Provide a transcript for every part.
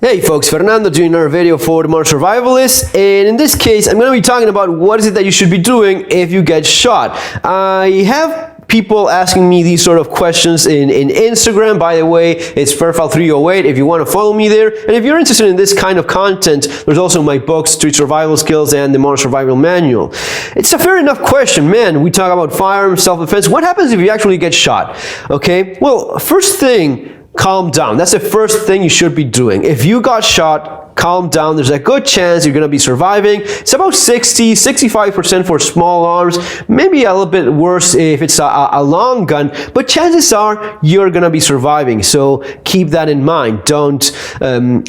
Hey folks, Fernando doing another video for the Modern Survivalist, and in this case I'm going to be talking about what is it that you should be doing if you get shot. I have people asking me these sort of questions in Instagram. By the way, it's Fairfile308 if you want to follow me there. And if you're interested in this kind of content, there's also my books, Street Survival Skills and the Modern Survival Manual. It's a fair enough question, man. We talk about firearms, self-defense. What happens if you actually get shot? Okay, well, first thing, calm down. That's the first thing you should be doing. If you got shot, calm down. There's a good chance you're going to be surviving. It's about 65% for small arms, maybe a little bit worse if it's a long gun, but chances are you're going to be surviving. So keep that in mind. Don't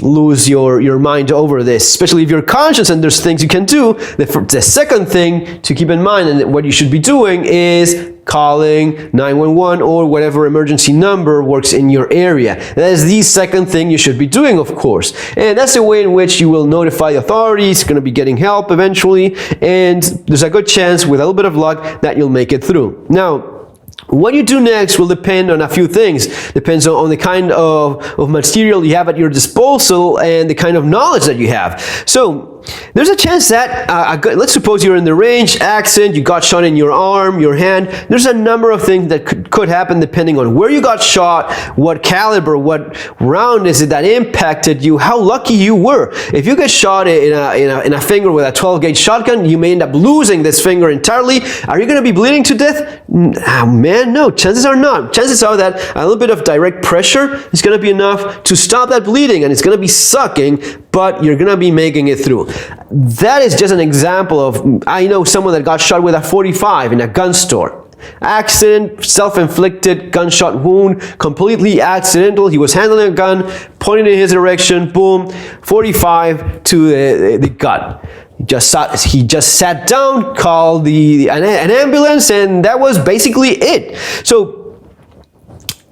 lose your mind over this, especially if you're conscious and there's things you can do. The second thing to keep in mind and what you should be doing is calling 911 or whatever emergency number works in your area. That is the second thing you should be doing, of course. And that's the way in which you will notify the authorities, you're going to be getting help eventually, and there's a good chance, with a little bit of luck, that you'll make it through. Now, what you do next will depend on a few things. Depends on the kind of material you have at your disposal and the kind of knowledge that you have. So there's a chance that, let's suppose you're in the range, accident, you got shot in your arm, your hand. There's a number of things that could happen depending on where you got shot, what caliber, what round is it that impacted you, how lucky you were. If you get shot in a finger with a 12-gauge shotgun, you may end up losing this finger entirely. Are you going to be bleeding to death? Oh, man, no, chances are not. Chances are that a little bit of direct pressure is going to be enough to stop that bleeding, and it's going to be sucking, but you're going to be making it through. That is just an example of, I know someone that got shot with a 45 in a gun store. Accident, self-inflicted gunshot wound, completely accidental. He was handling a gun, pointing in his direction, boom, 45 to the gut. He just sat down, called an ambulance, and that was basically it. So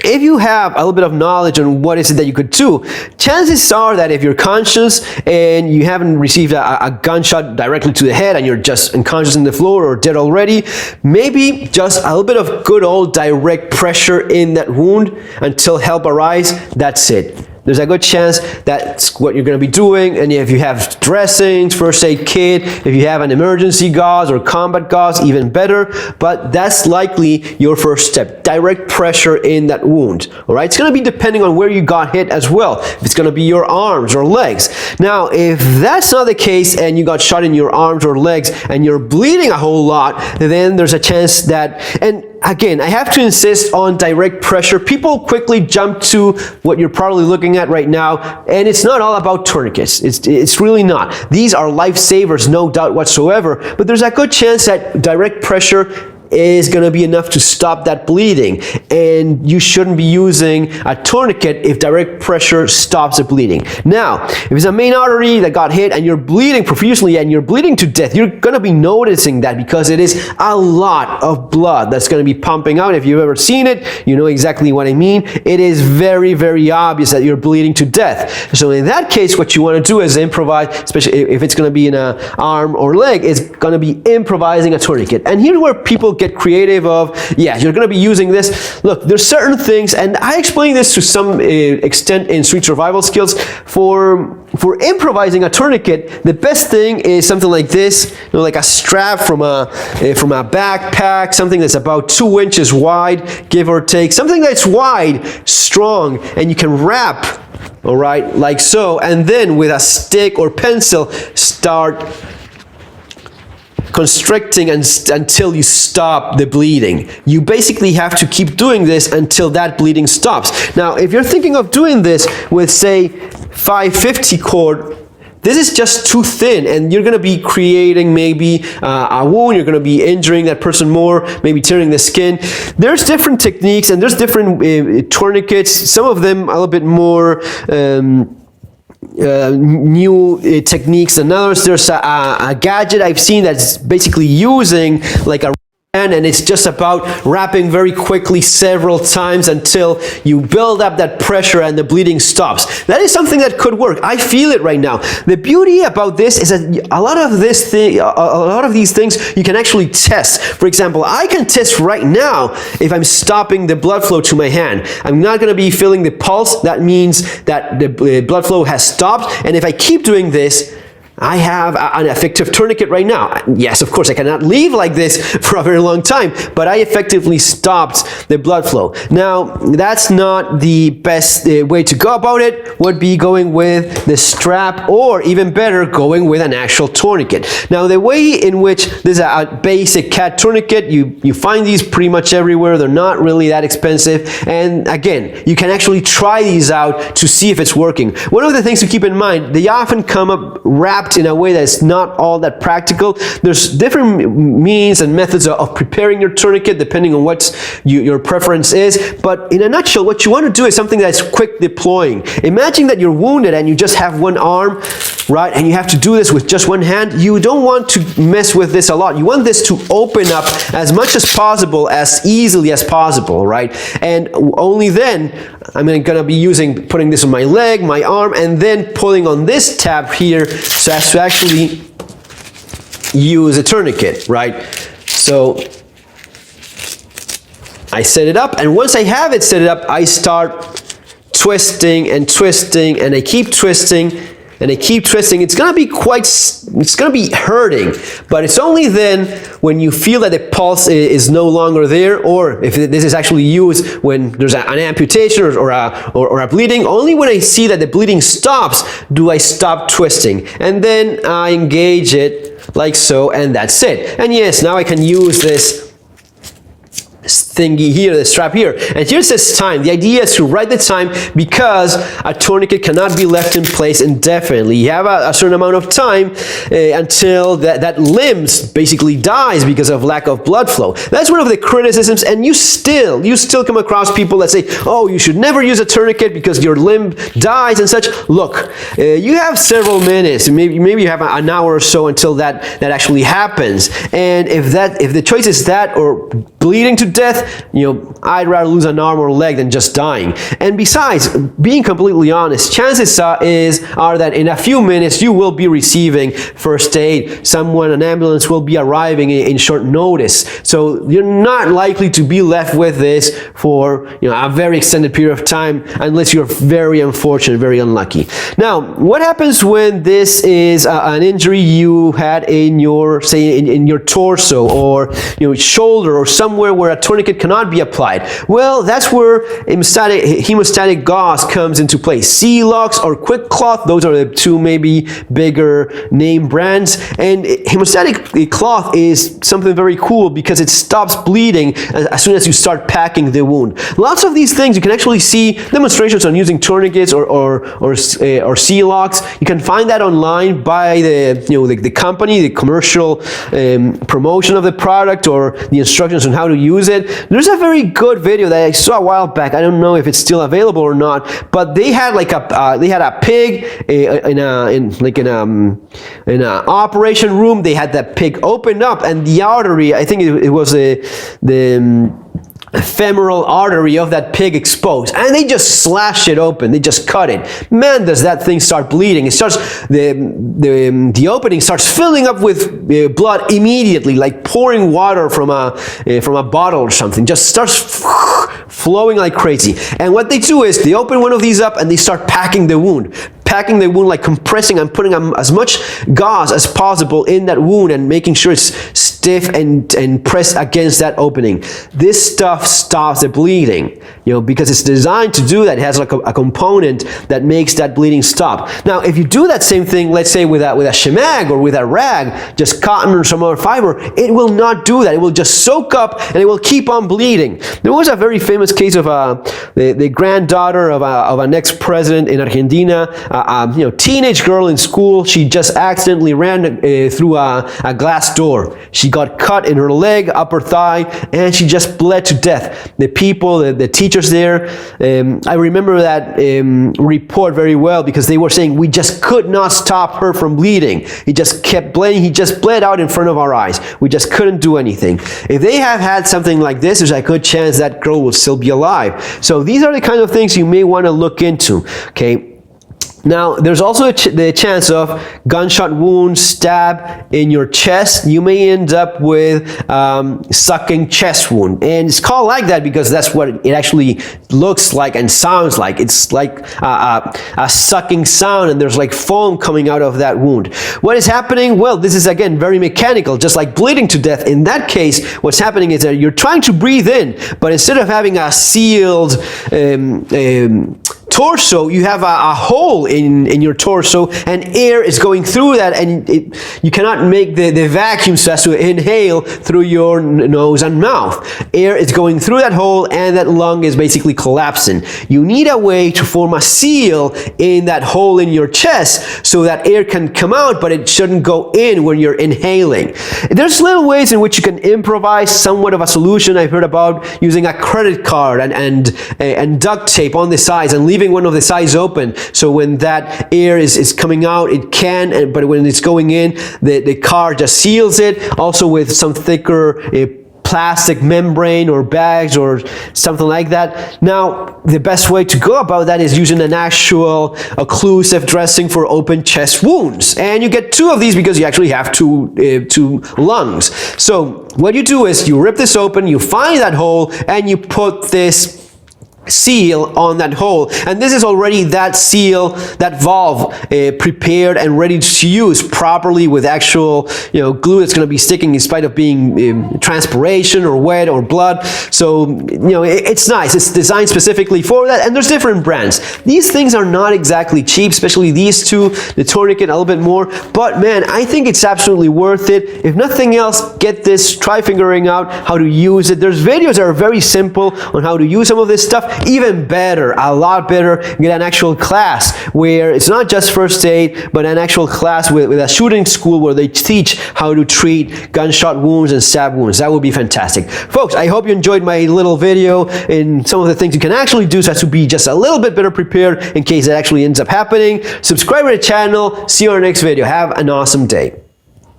if you have a little bit of knowledge on what is it that you could do, chances are that if you're conscious and you haven't received a gunshot directly to the head and you're just unconscious in the floor or dead already, maybe just a little bit of good old direct pressure in that wound until help arrives. That's it. There's a good chance that's what you're going to be doing. And if you have dressings, first aid kit, if you have an emergency gauze or combat gauze, even better. But that's likely your first step, direct pressure in that wound. All right, it's going to be depending on where you got hit as well. If it's going to be your arms or legs. Now, if that's not the case and you got shot in your arms or legs and you're bleeding a whole lot, then there's a chance that, and again, I have to insist on direct pressure. People quickly jump to what you're probably looking at right now, and it's not all about tourniquets. It's really not. These are lifesavers, no doubt whatsoever, but there's a good chance that direct pressure is going to be enough to stop that bleeding, and you shouldn't be using a tourniquet if direct pressure stops the bleeding. Now, if it's a main artery that got hit and you're bleeding profusely and you're bleeding to death, you're going to be noticing that because it is a lot of blood that's going to be pumping out. If you've ever seen it, you know exactly what I mean. It is very, very obvious that you're bleeding to death. So in that case, what you want to do is improvise, especially if it's going to be in an arm or leg, is going to be improvising a tourniquet. And here's where people get creative of, yeah, you're going to be using this. Look, there's certain things, and I explain this to some extent in Street Survival Skills. For improvising a tourniquet, the best thing is something like this, you know, like a strap from a backpack, something that's about 2 inches wide, give or take, something that's wide, strong, and you can wrap, all right, like so, and then with a stick or pencil, start constricting until you stop the bleeding. You basically have to keep doing this until that bleeding stops. Now, if you're thinking of doing this with, say, 550 cord, this is just too thin, and you're going to be creating maybe a wound. You're going to be injuring that person more, maybe tearing the skin. There's different techniques, and there's different tourniquets. Some of them a little bit more new techniques than others. There's a gadget I've seen that's basically using like a and it's just about wrapping very quickly several times until you build up that pressure and the bleeding stops. That is something that could work. I feel it right now. The beauty about this is that a lot of these things you can actually test. For example, I can test right now if I'm stopping the blood flow to my hand. I'm not going to be feeling the pulse. That means that the blood flow has stopped, and if I keep doing this, I have an effective tourniquet right now. Yes, of course, I cannot leave like this for a very long time, but I effectively stopped the blood flow. Now, that's not the best way to go about it. Would be going with the strap, or even better, going with an actual tourniquet. Now, the way in which this is a basic cat tourniquet, you find these pretty much everywhere. They're not really that expensive. And again, you can actually try these out to see if it's working. One of the things to keep in mind, they often come up wrapped in a way that's not all that practical. There's different means and methods of preparing your tourniquet depending on what your preference is, but in a nutshell, what you want to do is something that's quick deploying. Imagine that you're wounded and you just have one arm, right, and you have to do this with just one hand. You don't want to mess with this a lot. You want this to open up as much as possible, as easily as possible, right? And only then I'm going to be putting this on my leg, my arm, and then pulling on this tab here so as to actually use a tourniquet, right? So I set it up, and once I have it set up, I start twisting and twisting, and I keep twisting and I keep twisting. It's gonna be hurting, but it's only then when you feel that the pulse is no longer there, or if this is actually used when there's an amputation or a bleeding. Only when I see that the bleeding stops do I stop twisting, and then I engage it like so, and that's it. And yes, now I can use this thingy here, the strap here, and here it says time. The idea is to write the time because a tourniquet cannot be left in place indefinitely. You have a certain amount of time until that limb basically dies because of lack of blood flow. That's one of the criticisms, and you still come across people that say, oh, you should never use a tourniquet because your limb dies and such. Look, you have several minutes, maybe you have an hour or so until that actually happens, and if the choice is that or bleeding to death, I'd rather lose an arm or leg than just dying. And besides, being completely honest, chances are that in a few minutes you will be receiving first aid. An ambulance will be arriving in short notice. So you're not likely to be left with this for a very extended period of time, unless you're very unfortunate, very unlucky. Now, what happens when this is an injury you had in your, say, in your torso or shoulder, or somewhere where a tourniquet cannot be applied? Well, that's where hemostatic gauze comes into play. Celox or Quick Cloth, those are the two maybe bigger name brands. And hemostatic cloth is something very cool because it stops bleeding as soon as you start packing the wound. Lots of these things, you can actually see demonstrations on using tourniquets or Celox. You can find that online by the company, the commercial promotion of the product, or the instructions on how to use it. There's a very good video that I saw a while back. I don't know if it's still available or not, but they had a pig in an operation room. They had that pig opened up, and the artery, I think it was the femoral artery of that pig exposed, and they just slash it open. They just cut it. Man, does that thing start bleeding. It starts, the opening starts filling up with blood immediately, like pouring water from a bottle or something. Just starts flowing like crazy. And what they do is they open one of these up and they start packing the wound, like compressing and putting as much gauze as possible in that wound and making sure it's stiff and pressed against that opening. This stuff stops the bleeding, because it's designed to do that. It has like a component that makes that bleeding stop. Now, if you do that same thing, let's say with a shemag or with a rag, just cotton or some other fiber, it will not do that. It will just soak up and it will keep on bleeding. There was a very famous case of the granddaughter of an ex-president in Argentina. teenage girl in school. She just accidentally ran through a glass door. She got cut in her leg, upper thigh, and she just bled to death. The people, the teachers there, I remember that report very well, because they were saying we just could not stop her from bleeding. He just kept bleeding. He just bled out in front of our eyes. We just couldn't do anything. If they have had something like this, there's a good chance that girl will still be alive. So these are the kind of things you may want to look into. Okay. Now, there's also the chance of gunshot wound, stab in your chest. You may end up with sucking chest wound. And it's called like that because that's what it actually looks like and sounds like. It's like a sucking sound, and there's like foam coming out of that wound. What is happening? Well, this is again very mechanical, just like bleeding to death. In that case, what's happening is that you're trying to breathe in, but instead of having a sealed torso, you have a hole in your torso, and air is going through that, and you cannot make the vacuum so as to inhale through your nose and mouth. Air is going through that hole, and that lung is basically collapsing. You need a way to form a seal in that hole in your chest so that air can come out, but it shouldn't go in when you're inhaling. There's little ways in which you can improvise somewhat of a solution. I've heard about using a credit card and duct tape on the sides and leaving one of the sides open, so when that air is coming out, it can, but when it's going in, the car just seals it. Also with some thicker plastic membrane or bags or something like that. Now, the best way to go about that is using an actual occlusive dressing for open chest wounds. And you get 2 of these because you actually have two lungs. So what you do is you rip this open, you find that hole, and you put this seal on that hole, and this is already that seal, that valve prepared and ready to use properly with actual glue that's going to be sticking in spite of being transpiration or wet or blood. So it's nice. It's designed specifically for that, and there's different brands. These things are not exactly cheap, especially these two, the tourniquet a little bit more, but man, I think it's absolutely worth it. If nothing else, get this, try figuring out how to use it. There's videos that are very simple on how to use some of this stuff. Even better, a lot better, get an actual class where it's not just first aid, but an actual class with a shooting school where they teach how to treat gunshot wounds and stab wounds. That would be fantastic. Folks, I hope you enjoyed my little video and some of the things you can actually do so as to be just a little bit better prepared in case it actually ends up happening. Subscribe to the channel. See you on our next video. Have an awesome day.